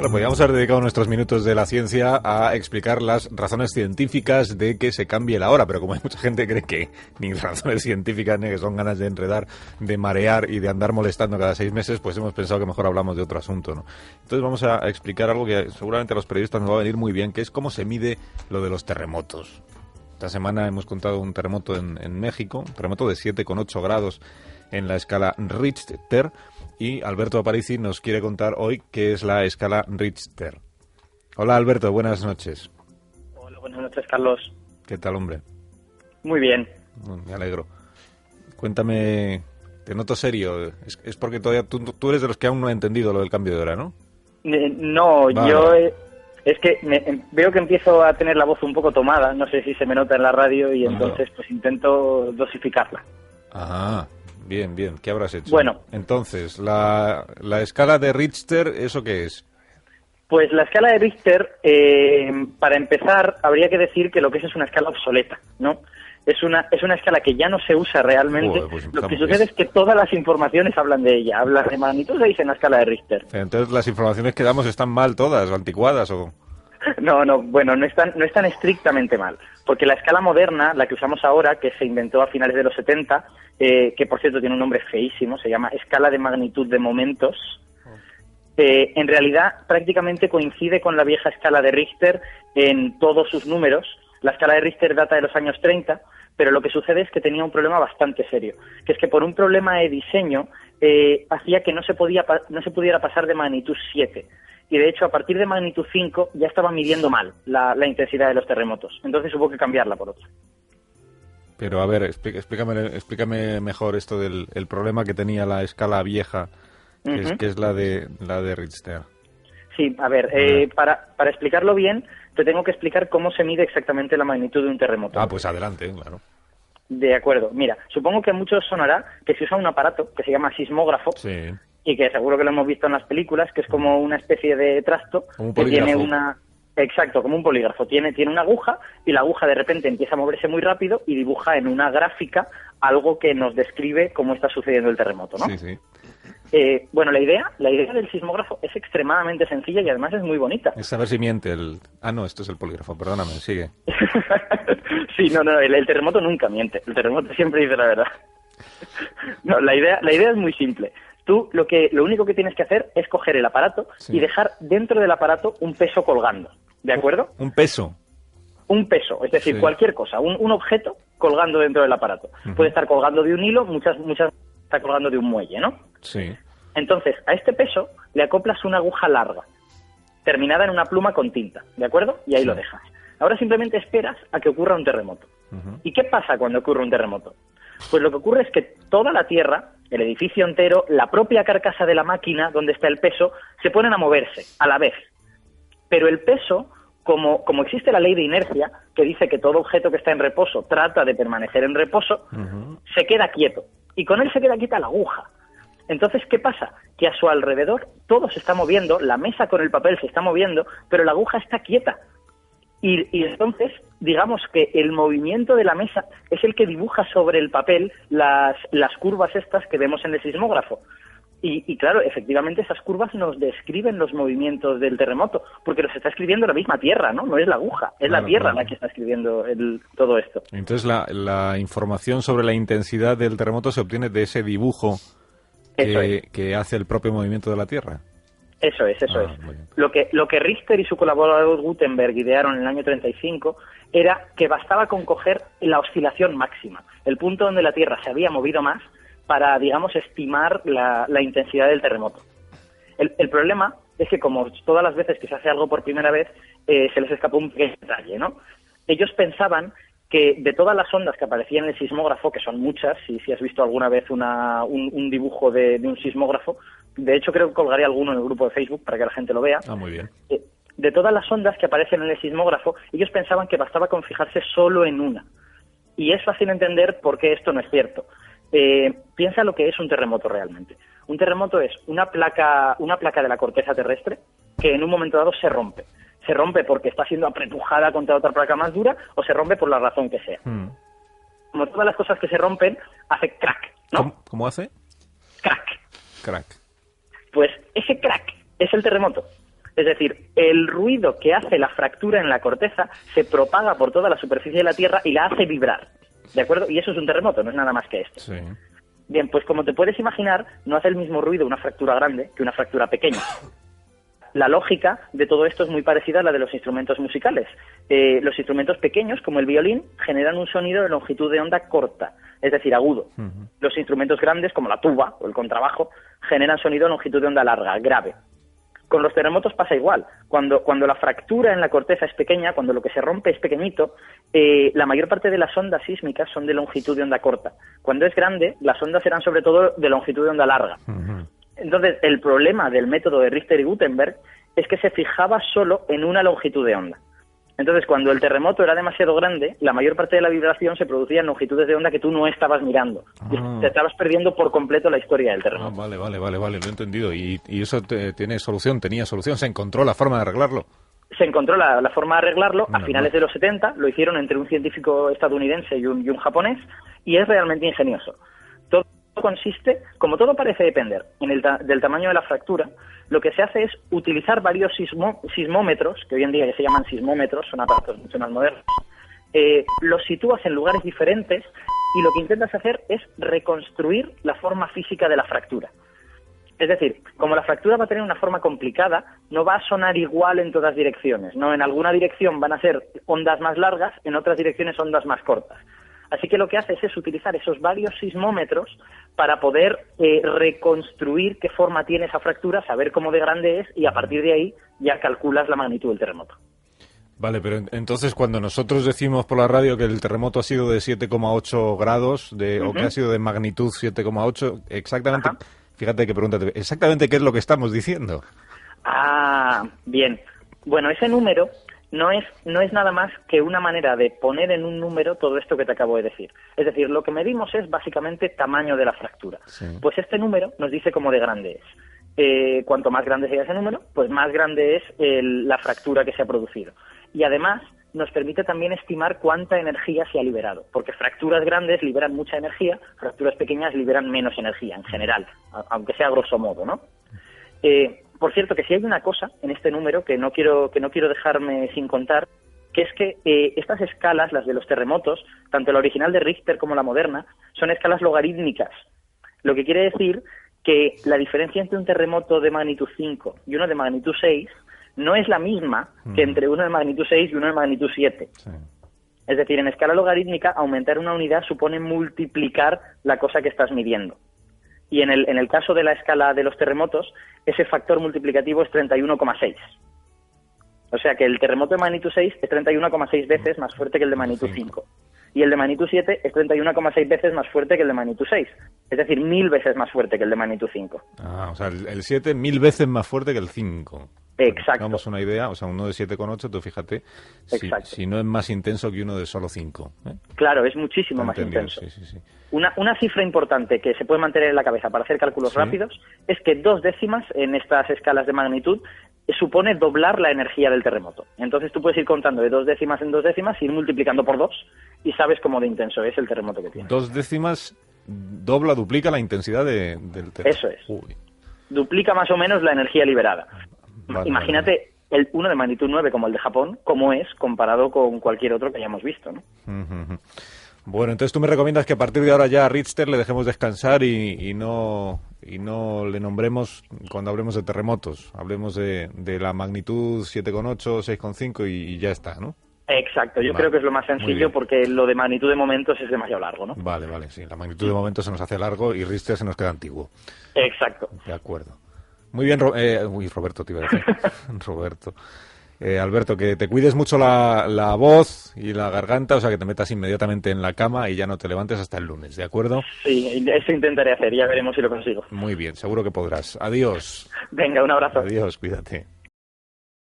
Bueno, podríamos haber dedicado nuestros minutos de la ciencia a explicar las razones científicas de que se cambie la hora, pero como hay mucha gente que cree que ni razones científicas ni que son ganas de enredar, de marear y de andar molestando cada 6 meses, pues hemos pensado que mejor hablamos de otro asunto, ¿no? Entonces vamos a explicar algo que seguramente a los periodistas nos va a venir muy bien, que es cómo se mide lo de los terremotos. Esta semana hemos contado un terremoto en México, un terremoto de 7,8 grados en la escala Richter, y Alberto Aparici nos quiere contar hoy qué es la escala Richter. Hola Alberto, buenas noches. Hola, buenas noches Carlos. ¿Qué tal, hombre? Muy bien. Me alegro. Cuéntame, te noto serio, es porque todavía tú eres de los que aún no ha entendido lo del cambio de hora, ¿no? No, vale. Yo es que veo que empiezo a tener la voz un poco tomada, no sé si se me nota en la radio y entonces pues intento dosificarla. Ajá. Bien, bien. ¿Qué habrás hecho? Bueno. Entonces, la escala de Richter, ¿eso qué es? Pues la escala de Richter, para empezar, habría que decir que lo que es una escala obsoleta, ¿no? Es una escala que ya no se usa realmente. Pues lo que sucede es que todas las informaciones hablan de ella. Hablan de magnitud, se dice en la escala de Richter. Entonces, ¿las informaciones que damos están mal todas, o anticuadas, o...? No, bueno, no están estrictamente mal, porque la escala moderna, la que usamos ahora, que se inventó a finales de los 70, que por cierto tiene un nombre feísimo, se llama escala de magnitud de momentos, en realidad prácticamente coincide con la vieja escala de Richter en todos sus números. La escala de Richter data de los años 30, pero lo que sucede es que tenía un problema bastante serio, que es que por un problema de diseño hacía que no se pudiera pasar de magnitud 7. Y de hecho, a partir de magnitud 5 ya estaba midiendo mal la intensidad de los terremotos. Entonces hubo que cambiarla por otra. Pero a ver, explícame mejor esto del problema que tenía la escala vieja, que es la de Richter. Sí, a ver, para explicarlo bien, te tengo que explicar cómo se mide exactamente la magnitud de un terremoto. Ah, pues adelante, claro. De acuerdo. Mira, supongo que a muchos sonará que se usa un aparato que se llama sismógrafo. Sí. Y que seguro que lo hemos visto en las películas, que es como una especie de trasto que tiene una... Exacto, como un polígrafo. Tiene una aguja y la aguja de repente empieza a moverse muy rápido y dibuja en una gráfica algo que nos describe cómo está sucediendo el terremoto, ¿no? Sí, sí. Bueno, la idea del sismógrafo es extremadamente sencilla y además es muy bonita. Es saber si miente el... Ah, no, esto es el polígrafo, perdóname, sigue. Sí, no, el terremoto nunca miente. El terremoto siempre dice la verdad. No, la idea es muy simple. Tú lo único que tienes que hacer es coger el aparato y dejar dentro del aparato un peso colgando, ¿de acuerdo? ¿Un peso? Un peso, es decir, cualquier cosa, un objeto colgando dentro del aparato. Puede estar colgando de un hilo, muchas está colgando de un muelle, ¿no? Sí. Entonces, a este peso le acoplas una aguja larga, terminada en una pluma con tinta, ¿de acuerdo? Y ahí lo dejas. Ahora simplemente esperas a que ocurra un terremoto. ¿Y qué pasa cuando ocurre un terremoto? Pues lo que ocurre es que toda la Tierra, el edificio entero, la propia carcasa de la máquina donde está el peso, se ponen a moverse a la vez. Pero el peso, como existe la ley de inercia, que dice que todo objeto que está en reposo trata de permanecer en reposo, se queda quieto. Y con él se queda quieta la aguja. Entonces, ¿qué pasa? Que a su alrededor todo se está moviendo, la mesa con el papel se está moviendo, pero la aguja está quieta. Y entonces, digamos que el movimiento de la mesa es el que dibuja sobre el papel las curvas estas que vemos en el sismógrafo. Y claro, efectivamente esas curvas nos describen los movimientos del terremoto, porque los está escribiendo la misma Tierra, ¿no? No es la aguja, es la Tierra la que está escribiendo todo esto. Entonces la información sobre la intensidad del terremoto se obtiene de ese dibujo que hace el propio movimiento de la Tierra. Eso es. Lo que Richter y su colaborador Gutenberg idearon en el año 35 era que bastaba con coger la oscilación máxima, el punto donde la Tierra se había movido más, para, digamos, estimar la intensidad del terremoto. El problema es que, como todas las veces que se hace algo por primera vez, se les escapó un pequeño detalle, ¿no? Ellos pensaban que de todas las ondas que aparecían en el sismógrafo, que son muchas, si has visto alguna vez un dibujo de un sismógrafo, de hecho creo que colgaré alguno en el grupo de Facebook para que la gente lo vea. Ah, muy bien. De todas las ondas que aparecen en el sismógrafo, ellos pensaban que bastaba con fijarse solo en una. Y es fácil entender por qué esto no es cierto. Piensa lo que es un terremoto realmente. Un terremoto es una placa de la corteza terrestre que en un momento dado se rompe. Se rompe porque está siendo apretujada contra otra placa más dura o se rompe por la razón que sea. Como todas las cosas que se rompen, hace crack, ¿no? ¿Cómo hace? Crack. Crack. Pues ese crack es el terremoto. Es decir, el ruido que hace la fractura en la corteza se propaga por toda la superficie de la Tierra y la hace vibrar, ¿de acuerdo? Y eso es un terremoto, no es nada más que esto. Sí. Bien, pues como te puedes imaginar, no hace el mismo ruido una fractura grande que una fractura pequeña. La lógica de todo esto es muy parecida a la de los instrumentos musicales. Los instrumentos pequeños, como el violín, generan un sonido de longitud de onda corta, es decir, agudo. Los instrumentos grandes, como la tuba o el contrabajo, generan sonido de longitud de onda larga, grave. Con los terremotos pasa igual. Cuando la fractura en la corteza es pequeña, cuando lo que se rompe es pequeñito, la mayor parte de las ondas sísmicas son de longitud de onda corta. Cuando es grande, las ondas serán sobre todo de longitud de onda larga. Entonces, el problema del método de Richter y Gutenberg es que se fijaba solo en una longitud de onda. Entonces, cuando el terremoto era demasiado grande, la mayor parte de la vibración se producía en longitudes de onda que tú no estabas mirando. Te estabas perdiendo por completo la historia del terremoto. Vale, lo he entendido. ¿Y eso tenía solución? ¿Se encontró la forma de arreglarlo? Se encontró la forma de arreglarlo a finales de los 70, lo hicieron entre un científico estadounidense y un japonés, y es realmente ingenioso. Todo consiste, como todo parece depender del tamaño de la fractura, lo que se hace es utilizar varios sismómetros, que hoy en día ya se llaman sismómetros, son aparatos mucho más modernos, los sitúas en lugares diferentes y lo que intentas hacer es reconstruir la forma física de la fractura. Es decir, como la fractura va a tener una forma complicada, no va a sonar igual en todas direcciones, ¿no? En alguna dirección van a ser ondas más largas, en otras direcciones ondas más cortas. Así que lo que haces es utilizar esos varios sismómetros para poder reconstruir qué forma tiene esa fractura, saber cómo de grande es y a partir de ahí ya calculas la magnitud del terremoto. Vale, pero entonces cuando nosotros decimos por la radio que el terremoto ha sido de 7,8 grados o que ha sido de magnitud 7,8, exactamente, fíjate que pregúntate, exactamente qué es lo que estamos diciendo. Ah, bien. Bueno, ese número no es nada más que una manera de poner en un número todo esto que te acabo de decir. Es decir, lo que medimos es básicamente tamaño de la fractura. Sí. Pues este número nos dice cómo de grande es. Cuanto más grande sea ese número, pues más grande es la fractura que se ha producido. Y además nos permite también estimar cuánta energía se ha liberado, porque fracturas grandes liberan mucha energía, fracturas pequeñas liberan menos energía en general, aunque sea grosso modo, ¿no? Por cierto, que si hay una cosa en este número que no quiero dejarme sin contar, que es que estas escalas, las de los terremotos, tanto la original de Richter como la moderna, son escalas logarítmicas. Lo que quiere decir que la diferencia entre un terremoto de magnitud 5 y uno de magnitud 6 no es la misma que entre uno de magnitud 6 y uno de magnitud 7. Sí. Es decir, en escala logarítmica, aumentar una unidad supone multiplicar la cosa que estás midiendo. Y en el caso de la escala de los terremotos, ese factor multiplicativo es 31,6. O sea que el terremoto de magnitud 6 es 31,6 veces más fuerte que el de magnitud 5. Y el de magnitud 7 es 31,6 veces más fuerte que el de magnitud 6. Es decir, 1000 veces más fuerte que el de magnitud 5. Ah, o sea, el 7 1000 veces más fuerte que el 5. Exacto. Damos una idea, o sea, uno de 7,8, tú fíjate, si no es más intenso que uno de solo 5. Claro, es muchísimo más intenso. Sí. Una cifra importante que se puede mantener en la cabeza para hacer cálculos rápidos es que 2 décimas en estas escalas de magnitud supone doblar la energía del terremoto. Entonces tú puedes ir contando de 2 décimas en 2 décimas, ir multiplicando por 2 y sabes cómo de intenso es el terremoto que tiene. 2 décimas duplica la intensidad del terremoto. Eso es. Duplica más o menos la energía liberada. Vale, imagínate el uno de magnitud 9 como el de Japón, cómo es comparado con cualquier otro que hayamos visto, ¿no? Bueno, entonces tú me recomiendas que a partir de ahora ya a Richter le dejemos descansar y no le nombremos cuando hablemos de terremotos. Hablemos de la magnitud 7,8, 6,5 y ya está, ¿no? Exacto, yo creo que es lo más sencillo porque lo de magnitud de momentos es demasiado largo, ¿no? Vale, sí, la magnitud de momentos se nos hace largo y Richter se nos queda antiguo. Exacto. De acuerdo. Muy bien, Roberto, te iba a decir. Roberto. Alberto, que te cuides mucho la voz y la garganta, o sea, que te metas inmediatamente en la cama y ya no te levantes hasta el lunes, ¿de acuerdo? Sí, eso intentaré hacer, ya veremos si lo consigo. Muy bien, seguro que podrás. Adiós. Venga, un abrazo. Adiós, cuídate.